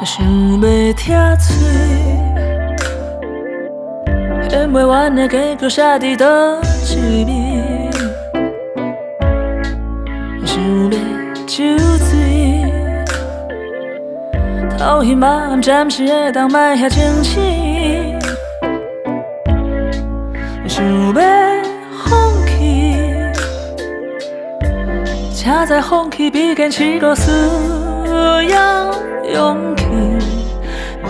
想要拆碎，演袂完的结局写伫倒一面，想要酒醉，头晕目暗，暂时会当卖遐清醒，想要放弃，才知放弃比坚持搁需要勇气。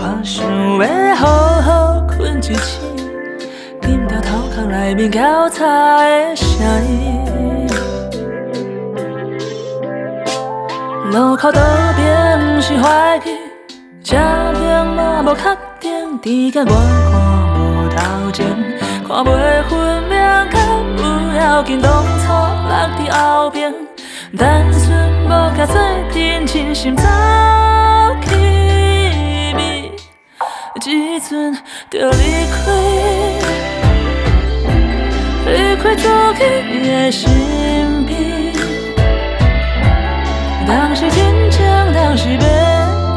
我想要好好困一醒，禁掉头壳内面交叉的声音。路口倒边是怀疑，正面嘛无确定，伫甲我看无头前，看袂分明，敢有要紧？当初落伫后边，单纯无甲做阵，真心走去味，一阵就离开，离开自己的身边。当时真情，当时要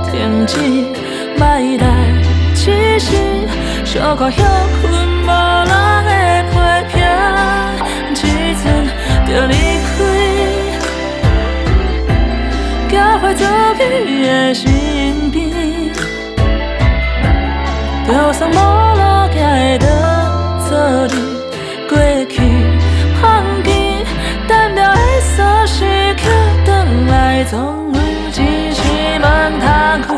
停止，莫来只是小可休困无人的批评，一阵就离开，交回自己的身边，就算无路行会当做你过去放弃，等到的锁匙扣转来，总有一扇门通开。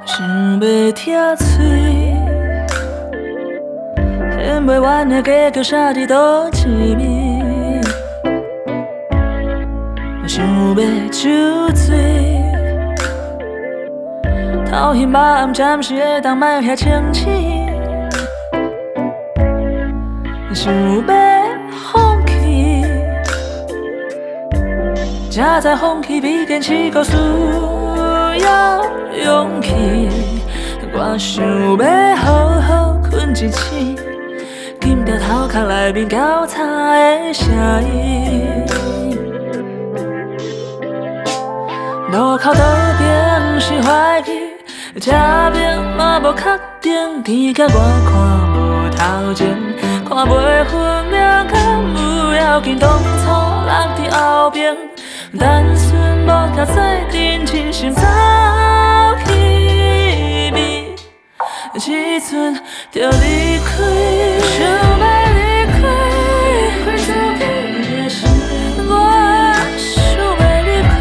想要拆碎，演袂完的结局写伫倒一面，想要酒醉，头晕目暗，暂时会当莫遐清醒，想要放弃，才知放弃比坚持搁需要勇气。我想要好好困一醒，禁掉头壳内面交叉的声音。路口倒边是怀疑，正面嘛无确定，伫甲我看无头前，看袂分明，敢有要紧？当初落伫后边，单纯无甲做阵，真心走去味，一阵就离开，想要离开，离开自己的心，我想要离开，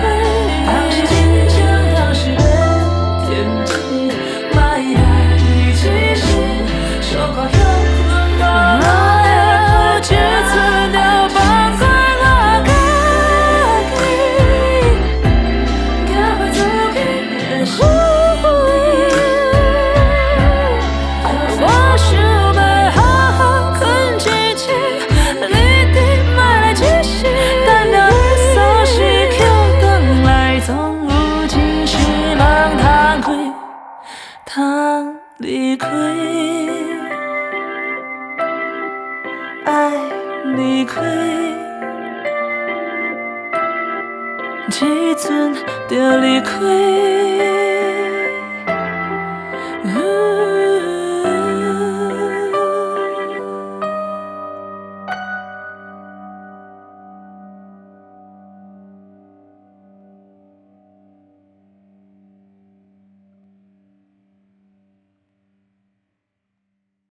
当时真情，当时要停止，莫来只是小可休困无人的一阵就放开我自己，交回自己的身边。我想要好好困一醒，你得莫来只是等到的锁匙扣转来，总有一扇门通开，通离开，爱离开，一阵就离开。